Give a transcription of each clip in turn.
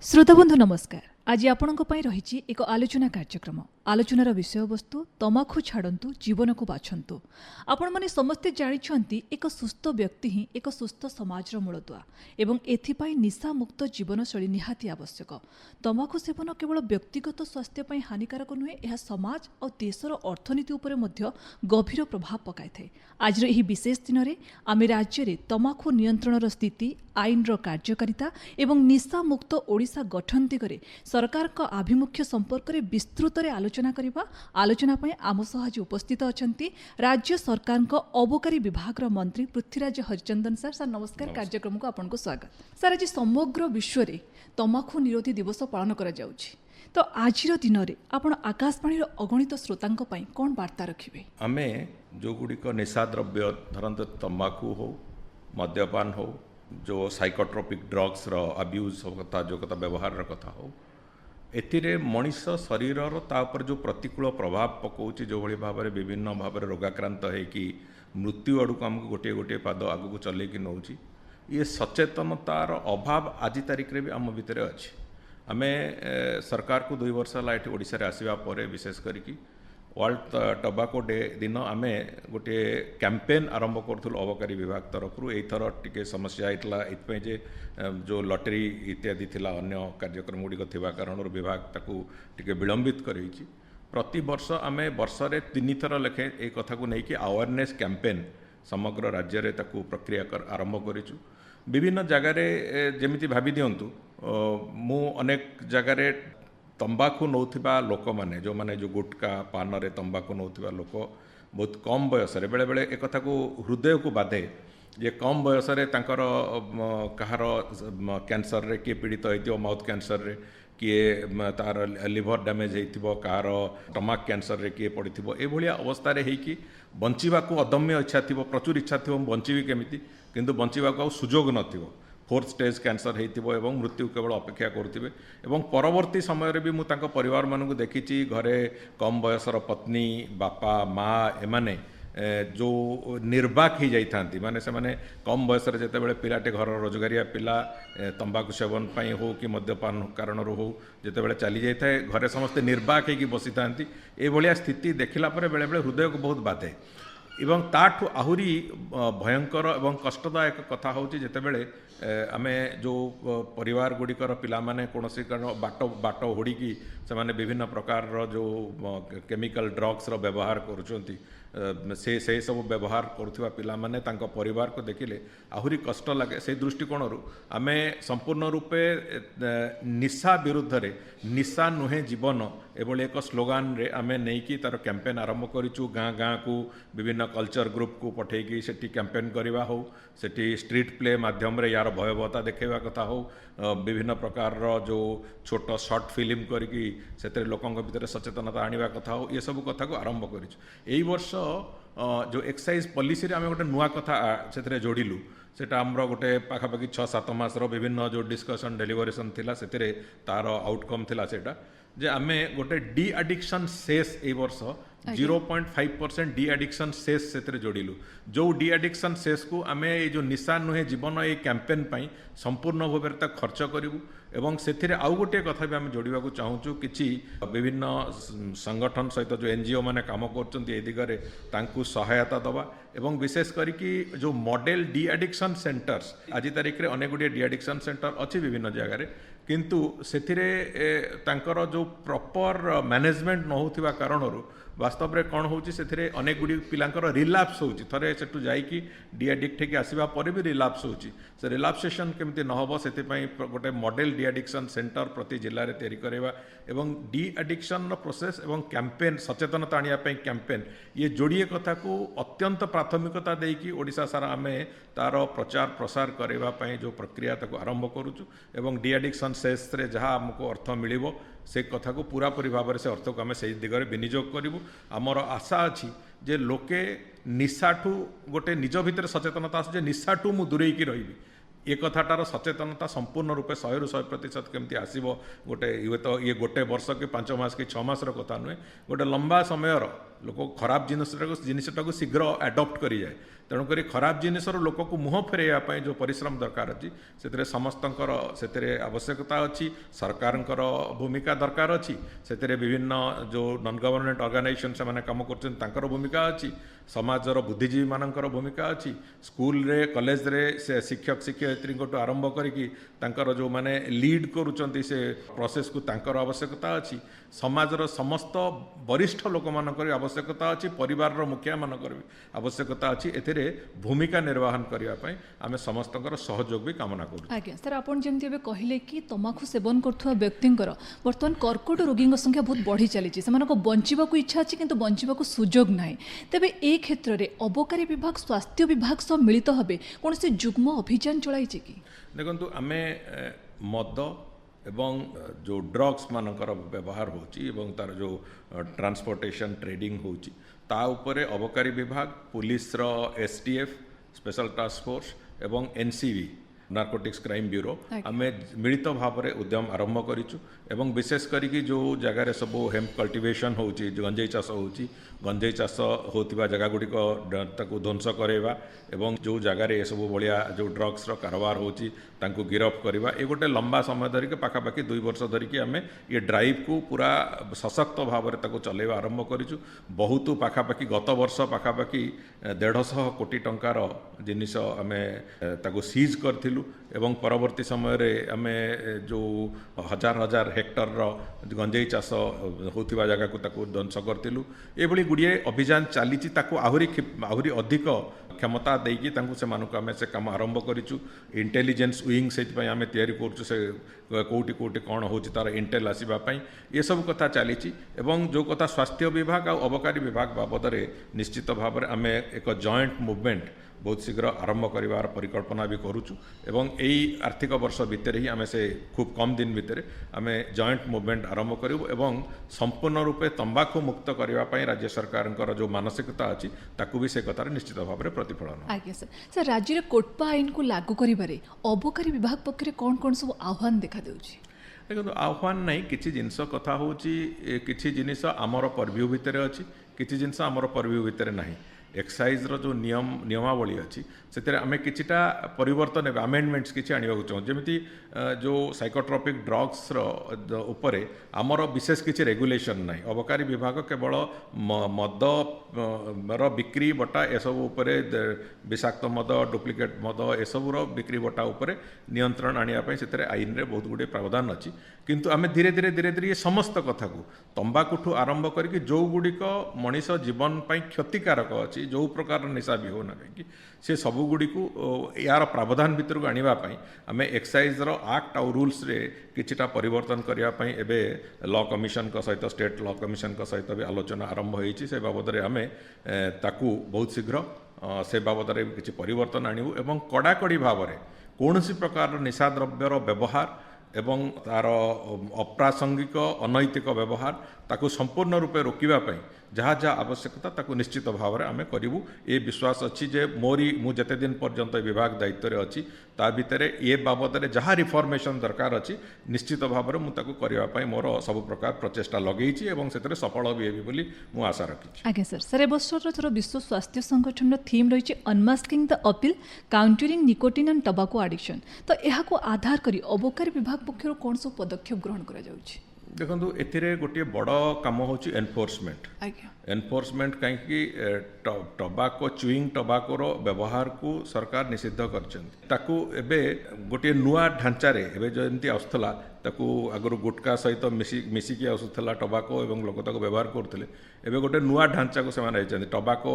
श्रोताबंधु नमस्कार। आज आपणक पई रहिछि एक आलोचना कार्यक्रम। आलोचनार विषयवस्तु तमाखु छाड़ंतु जीवन को बाछंतु। आपण माने समस्ते जानिछंती एक सुस्थ व्यक्ति ही एक सुस्थ समाजर मूलदुआ एवं एथिपाई निशा मुक्त जीवनशैली निहाती आवश्यक। तमाखु सेवन केवल व्यक्तिगत स्वास्थ्य पई हानिकारक नुहे, यह समाज और देशर अर्थनीति उपरे मध्य गभीर प्रभाव पकाई थाए। आज एही विशेष दिन में आम राज्य में तमाखु नियंत्रणर स्थिति, आईनर कार्यकारिता एवं निशा मुक्त ओडिशा गठन दिगरे सरकार का आभिमुख्य संपर्क में विस्तृत आलोचना करबा। आलोचना पई आम सह आज उपस्थित अछंती राज्य सरकार का अबकारी विभाग मंत्री पृथ्वीराज हरिचंदन सर। सर नमस्कार। कार्यक्रम को आपनको स्वागत। सर आज समग्र विश्व में तमाखु निरोधी दिवस पालन करा जाउछि, तो आज दिन में आपण आकाशवाणी अगणित श्रोतांक पई कोन वार्ता रखिबे? आमे जो गुड़िक निशा द्रव्य धरत तंबाकू हो, मद्यपान हो, जो साइकोट्रोपिक ड्रग्स अब्यूज कथा जो कथा व्यवहार कथा हो, एथिरे मनीष शरीर तापर जो प्रतिकूल प्रभाव पकाउछि, जो भली भाव में विभिन्न भाव में रोगाक्रांत है कि मृत्यु आड़ को आमको गोटे गोटे पाद आगू चलैकी नौछि, ये सचेतनतार अभाव आज तारिख में भी आम भितर अच्छी। आमे सरकार को 2 वर्ष है ये ओडिशा रे आसिबा परे विशेष करिकी वर्ल्ड टबाको डे दिन आमे गोटे कैंपेन आरंभ करूँ अबकारी विभाग तरफ। एथर टिके समस्या होता ये जे जो लॉटरी इत्यादि थिला अन्य कार्यक्रम गुड़िक थिबा कारण विभाग ताकू टिके विलंबित करी। प्रति वर्ष आमे वर्षरे 3 थर लेखे एक कथा को लेकिन अवेयरनेस कैंपेन समग्र राज्य रे ताकू प्रक्रिया आरंभ करिछु। विभिन्न जगार जमिति भाभी दिंतु मु अनेक जगार तंबाकू नौथिबा लोक माने जो माने जो गुटका पान रे तंबाकू नौथिबा लोक बहुत कम बयस रे बेले बेले एक कथा को हृदय को बाधे जे कम बयस रे तांकर कहार कैंसर रे किए पीड़ित होइतिबो, माउथ कैंसर रे किए तार लिवर डैमेज होइतिबो, कहार स्टमक कैंसर रे किए पड़ितिबो। ए भलिया अवस्था रे हेकी बंचिबाकू अदम्य इच्छा थिबो, प्रचुर इच्छा थिबो बंचिबी केमिति, किंतु बंचिबाकू सुजोग नथिबो। 4th स्टेज कैंसर होइतिबो एवं मृत्यु केवल अपेक्षा करुथिबे। एवं परवर्ती समय रे भी मु तांको परिवार मानकु देखिछि घरे कम बयसर पत्नी, बापा, माँ एमाने जो निर्वाक ही जाइथांती, माने से माने कम बयस रे जेतेबेले पिलाटे घर रोजगारिया पिला तंबाकू सेवन पई हो कि मद्यपान कारण हो जेतेबेले चली जाइथाय घरे समस्ते निर्वाक ही बसी थांती। ए भलिया स्थिति देखिला परे बेले बेले हृदय को बहुत बाधे। एवं ताठू आहुरी भयंकर एवं कष्टदायक कथा होची जेतेबेले आमे जो परिवार गुड़िकर पिला माने कोनोसी कारण बाट होड़िकी से माने विभिन्न प्रकार जो केमिकल ड्रग्स व्यवहार करुचंती, से सब व्यवहार करुवा पिला माने तांको परिवार को देखिले आहुरी कष्ट लगे। से दृष्टिकोण आमे संपूर्ण रूपे निशा विरुद्ध रे निशा नुहे जीवन एभली एक स्लोगान रे आमे नेकी तार कैंपेन आरंभ करिचु। गाँ गाँ को विभिन्न कल्चर ग्रुप को पठेकी सेठी कैंपेन करवा हो, सेठी स्ट्रीट प्ले माध्यम रे यार भयावहता देखा कथा हो, विभिन्न प्रकार जो छोट शॉर्ट फिल्म करके से लोकों भीतर सचेतनता आनिबा कथा हो, ये सब कथा को आरंभ करिछु। एई वर्ष जो एक्साइज पॉलिसी रे आमे गोटे नुआ कथा से जोड़िलु, सेटा आमर गोटे पाखापाखि 6-7 मासर विभिन्न जो डिस्कशन डेलिवरेशन थिला सेतिरे तार आउटकम थिला सेटा जे आमे गोटे डी एडिक्शन सेस ए वर्ष 0.5% डी एडिक्शन सेस से जोड़िलु। जो डी एडिक्शन सेस को आमे ये जो निशा नुहे जीवन ये कैंपेन पाई संपूर्ण भाव में खर्च करूँ। एवं से आउ गोटे कथा भी आम जोड़ा चाहूँ कि विभिन्न संगठन सहित जो एनजीओ मैंने काम कर दिगरे तांकु सहायता दवा एवं विशेष करके जो मॉडल डी एडिक्शन सेंटर्स आज तारिख में अनेक गुड़िए डी एडिक्शन सेंटर अच्छी विभिन्न जगार, किंतु सेथिरे तांकर जो प्रॉपर मैनेजमेंट न होथिबा कारणरू वास्तव में कौन होची सेथिरे अनेक गुडी पिलांकर रिलैप्स होची। थरे सेटु जाईकी डी एडिक्ट हेकी आसीबा परे भी रिलैप्स होची। से रिलैप्सेशन केमती न होबो सेति पई गोटे मॉडल डी एडिक्शन सेंटर प्रति जिल्ला रे तयारी करबा एवं डी एडिक्शन रो प्रोसेस एवं कैंपेन सचेतनता आनिया पई कैंपेन ये जोड़िए कथा को अत्यंत प्राथमिकता देकी ओडिशा सारा आमे तार प्रचार प्रसार करबा पई जो प्रक्रिया ताको आरंभ करूछु एवं डी एडिक्शन सेस रे जहाँ हमको अर्थ मिलिबो से कथा को पूरापूरी भाव से अर्थ को आम से दिगरे विनियोग करूँ। आमर आशा अच्छी जे लोके निशाठू गोटे निज भितर सचेतनता आसे निशाठू मु दूरेकी रही ये कथाटार सचेतनता संपूर्ण रूपे 100-100% केमती आसीबो। गोटे ये तो ये गोटे वर्ष कि 5 मास कि 6 मासर कथा नुहे, गोटे लंबा समय लोक खराब जिनटा को शीघ्र एडप्ट करी जाए तेणुक खराब जिनसर लोक को मुह फेरैया जो परिश्रम दरकार अच्छी से समस्तंकर से आवश्यकता अच्छी सरकारଙ୍କର भूमिका दरकार अच्छी से विभिन्न जो नॉन गवर्नमेंट ऑर्गेनाइजेशन से कम कर भूमिका अच्छी समाजर बुद्धिजीवी मानकर भूमिका अच्छी स्कूल रे कॉलेज रे से शिक्षक शिक्षयित्री आरंभ कर जो माने लीड करुचंती से प्रोसेस को तांकर आवश्यकता अच्छी समाजर समस्त वरिष्ठ लोक मानकर आवश्यकता अच्छी परिवार मुखिया मानकर भी आवश्यकता अच्छी एथिरे भूमिका निर्वाहन करने पाई आमे समस्तकर सहयोग भी कामना करू। आज्ञा सर आपण जेमती एबे कहिले कि तमाखु सेवन करथुवा व्यक्तिंकर वर्तमान कर्कट रोगी संख्या बहुत बढ़ी चली से बंचिबा को इच्छा अछि किंतु बंचिबा को सुजोग नाही तेबे ए क्षेत्र रे अबकारी विभाग स्वास्थ्य विभाग सह मिलित हबे कोन से जुग्म अभियान चलाइछि कि देखंतु आमे मद एवं जो ड्रग्स मानकर व्यवहार होची एवं तार जो ट्रांसपोर्टेशन ट्रेडिंग होची ता उपरे अबकारी विभाग पुलिस रो एसटीएफ स्पेशल टास्क फोर्स एवं एनसीबी नार्कोटिक्स क्राइम ब्यूरो आमे मिलित भाव में उद्यम आरंभ करिछु एवं विशेष करिकी जो जगार सब हेम्प कल्टिवेशन होची गंजेई चाष होची गंजेई चाष होतिबा जगह गुड़िक ताकू ध्वंस करेवा एवं जो जगार ये सब भाया जो ड्रग्स रो कारोबार होची तांकू गिरफ करवा ये गोटे लंबा समय धरिक पाखापाखि 2 वर्ष धरिकी आमे ये ड्राइव को पूरा सशक्त भाव में ताकू चलेवा आरंभ करिछु बहुत पाखापाखि गत वर्ष पाखापाखि 150 कोटी टंकार जिनिस आमे ताकू सीज करथिलु एवं परवर्ती समय रे आमे जो हजार हजार हेक्टर गंजेई चाष होतिबा जगह को ताकू ध्वंस करथिलु एभली गुड़िए अभियान चली आहुरी अधिक क्षमता देकी तांकु से मानुक आमे से काम आरंभ करिछु इंटेलिजेंस विंग से आमे तैयारी करछु से कोटी कोटी कौन होची तार इंटेल आसीबा पई ये सब कथा चली एवं जो कथा स्वास्थ्य विभाग और अबकारी विभाग बाबद रे निश्चित भाव में आमे एक जॉइंट मूवमेंट बहुत शीघ्र आरंभ करिवार परिकल्पना भी करूछु एवं यही आर्थिक वर्ष भितर ही आमे से खूब कम दिन भितर आमे जॉइंट मूवमेंट आरंभ करिवु एवं संपूर्ण रूपे तंबाकू मुक्त करबा पई राज्य सरकारଙ୍କର जो मानसिकता अछि ताकू भी से कथार निश्चित भाव में प्रतिफलन। आज्ञा सर राज्य रे कोटपा आईन को लागू करिबारे अबकारी विभाग पक्षरे कोन कोन सब आह्वान देखा देउछि देखो आह्वान नहीं किसी जिनस कथा होची किसी जिनिस आमर परव्यू भितर अच्छी किसी जिनस आमर परव्यू भितर नहीं एक्साइज रो जो नियमावली अच्छी से आम किछिटा परिवर्तन आमेंडमेंट्स किसी आने को चाहूँ जमी जो साइकोट्रोपिक ड्रग्स उपरे आमर विशेष किसी रेगुलेशन नहीं अबकारी विभाग केवल मद बिक्री बटा एसबू उपरे विषाक्त मद डुप्लिकेट मद एसबूर बिक्री बटा उपरे नियंत्रण आने से आईन रे बहुत गुड़े प्रावधान अच्छी किंतु आम धीरे धीरे ये समस्त कथा को तंबाकू आरंभ करके जो गुड़िक मनीष जीवन पर क्षतिकारक अच्छी जो प्रकार निशा भी होना कहीं से सबुगुड़ी यार प्रावधान भितर को आने आम एक्साइज एक्ट और रूल्स रे किछिटा परिवर्तन करने एबे लॉ कमिशन सहित स्टेट लॉ कमिशन सहित भी आलोचना आरंभ होती से बाबद आम ताकू बहुत शीघ्र से बाबद किसी परिवर्तन आणिबु एवं कड़ाकड़ी भाव में कौन प्रकार निशा द्रव्यर व्यवहार एवं तार अप्रासंगिक अनैतिक व्यवहार ताकू संपूर्ण रूपे रोकिबा पई जहाँ जहाँ आवश्यकता ताकू निश्चित भाव में आम करूँ ये विश्वास अच्छी जे मोरी मु जते दिन पर्यंत विभाग दायित्व अच्छी ता भितर ये बाबद में जहाँ रिफॉर्मेशन दरकार अच्छी निश्चित भाव में मुझे करने मोर सब प्रकार प्रचेषा लगे से सफल भी हेबी बोली मु आशा रखी। आज्ञा सर एबसर विश्व स्वास्थ्य संगठन थीम रही unmasking the appeal countering nicotine and टबाको addiction तो यह आधार करी अबकारी विभाग पक्षर कौन सब पदक्षेप ग्रहण करा जाउछि देखो एथिरे गोटे बड़ काम होची एनफोर्समेंट एनफोर्समेंट कहीं टबाको चुईंग टबाकोर व्यवहार को सरकार निषिद्ध कर गोटे नुआ ढांचारे एबे जमती आसुला ताकू आगु गुटका सहित मिसिकी आसुला टबाको एवं लोक ताको व्यवहार करते एबे गोटे नुआ ढांचा को से टबाको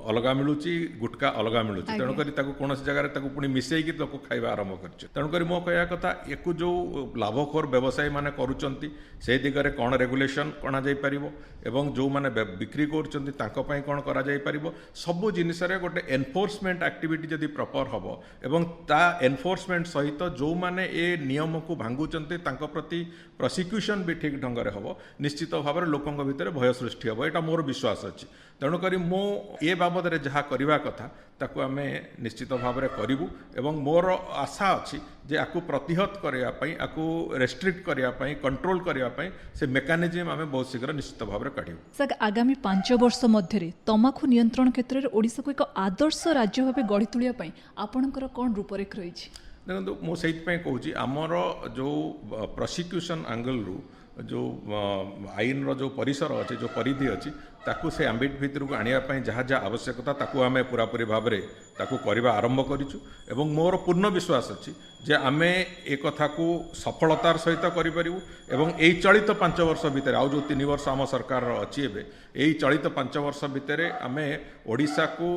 अलग मिलूची गुटका अलग मिलूची तेणुक कौन जगार पुणी मिसेकी लोक खाଇବା आरंभ कर तेणुक मो कहया कथा एक जो लाभखोर व्यवसायी माने करूचंती से दिगरे कौन रेगुलेशन कणा जाई परिबो एवं जो माने बिक्री करूचंती तांको पई कौन करा जाई परिबो सबु जिनिस रे गोटे एनफोर्समेंट एक्टिविटी जदि प्रॉपर हबो एवं ता एनफोर्समेंट सहित जो माने ए नियम को भांगुचंती ଯଦି ତାଙ୍କ ପ୍ରତି ପ୍ରସିକ୍ୟୁସନ୍ ବି ଠିକ୍ ଢଙ୍ଗରେ ହେବ ନିଶ୍ଚିତ ଭାବରେ ଲୋକଙ୍କ ଭିତରେ ଭୟ ସୃଷ୍ଟି ହେବ ଏଇଟା ମୋର ବିଶ୍ୱାସ ଅଛି ତେଣୁକରି ମୁଁ ଏ ବାବଦରେ ଯାହା କରିବା କଥା ତାକୁ ଆମେ ନିଶ୍ଚିତ ଭାବରେ କରିବୁ ଏବଂ ମୋର ଆଶା ଅଛି ଯେ ଆକୁ ପ୍ରତିହତ କରିବା ପାଇଁ ଆକୁ ରେଷ୍ଟ୍ରିକ୍ଟ କରିବା ପାଇଁ କଣ୍ଟ୍ରୋଲ କରିବା ପାଇଁ ସେ ମେକାନିଜିମ୍ ଆମେ ବହୁତ ଶୀଘ୍ର ନିଶ୍ଚିତ ଭାବରେ କାଢ଼ିବୁ ସାର୍ ଆଗାମୀ 5 ବର୍ଷ ମଧ୍ୟରେ ତମାଖୁ ନିୟନ୍ତ୍ରଣ କ୍ଷେତ୍ରରେ ଓଡ଼ିଶାକୁ ଏକ ଆଦର୍ଶ ରାଜ୍ୟ ଭାବେ ଗଢ଼ି ତୋଳିବା ପାଇଁ ଆପଣଙ୍କର କ'ଣ ରୂପରେଖ ରହିଛି ଦେଖନ୍ତୁ ମୁଁ ସେଇଥିପାଇଁ କହୁଛି ଆମର ଯେଉଁ ପ୍ରସିକ୍ୟୁସନ୍ ଆଙ୍ଗଲରୁ ଯେଉଁ ଆଇନର ଯେଉଁ ପରିସର ଅଛି ଯେଉଁ ପରିଧି ଅଛି ତାକୁ ସେ ଆମ୍ବିଟ୍ ଭିତରକୁ ଆଣିବା ପାଇଁ ଯାହା ଯାହା ଆବଶ୍ୟକତା ତାକୁ ଆମେ ପୁରାପୁରି ଭାବରେ ତାକୁ କରିବା ଆରମ୍ଭ କରିଛୁ ଏବଂ ମୋର ପୂର୍ଣ୍ଣ ବିଶ୍ୱାସ ଅଛି ଯେ ଆମେ ଏ କଥାକୁ ସଫଳତାର ସହିତ କରିପାରିବୁ ଏବଂ ଏଇ ଚଳିତ 5 ବର୍ଷ ଭିତରେ ଆଉ ଯେଉଁ 3 ବର୍ଷ ଆମ ସରକାରର ଅଛି ଏବେ ଏଇ ଚଳିତ 5 ବର୍ଷ ଭିତରେ ଆମେ ଓଡ଼ିଶାକୁ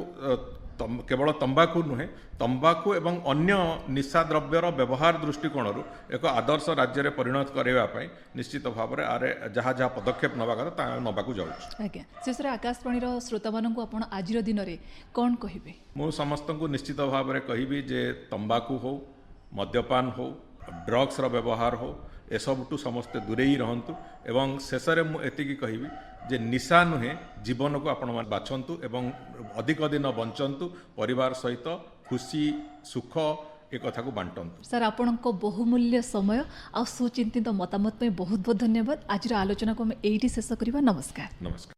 କେବଳ ତମ୍ବାଖୁ ନୁହେଁ ତମ୍ବାଖୁ ଏବଂ ଅନ୍ୟ ନିଶା ଦ୍ରବ୍ୟର ବ୍ୟବହାର ଦୃଷ୍ଟିକୋଣରୁ ଏକ ଆଦର୍ଶ ରାଜ୍ୟରେ ପରିଣତ କରିବା ପାଇଁ ନିଶ୍ଚିତ ଭାବରେ ଆରେ ଯାହା ଯାହା ପଦକ୍ଷେପ ନେବା କଥା ତାହା ନେବାକୁ ଯାଉଛି ଆଜ୍ଞା ଶେଷରେ ଆକାଶବାଣୀର ଶ୍ରୋତାମାନଙ୍କୁ ଆପଣ ଆଜିର ଦିନରେ କ'ଣ କହିବେ ମୁଁ ସମସ୍ତଙ୍କୁ ନିଶ୍ଚିତ ଭାବରେ କହିବି ଯେ ତମ୍ବାଖୁ ହେଉ ମଦ୍ୟପାନ ହେଉ ଡ୍ରଗ୍ସର ବ୍ୟବହାର ହେଉ ଏସବୁଠୁ ସମସ୍ତେ ଦୂରେଇ ରହନ୍ତୁ ଏବଂ ଶେଷରେ ମୁଁ ଏତିକି କହିବି ଯେ ନିଶା ନୁହେଁ ଜୀବନକୁ ଆପଣମାନେ ବାଛନ୍ତୁ ଏବଂ ଅଧିକ ଦିନ ବଞ୍ଚନ୍ତୁ ପରିବାର ସହିତ ଖୁସି ସୁଖ ଏ କଥାକୁ ବାଣ୍ଟନ୍ତୁ ସାର୍ ଆପଣଙ୍କ ବହୁମୂଲ୍ୟ ସମୟ ଆଉ ସୁଚିନ୍ତିତ ମତାମତ ପାଇଁ ବହୁତ ବହୁତ ଧନ୍ୟବାଦ ଆଜିର ଆଲୋଚନାକୁ ଆମେ ଏଇଠି ଶେଷ କରିବା ନମସ୍କାର ନମସ୍କାର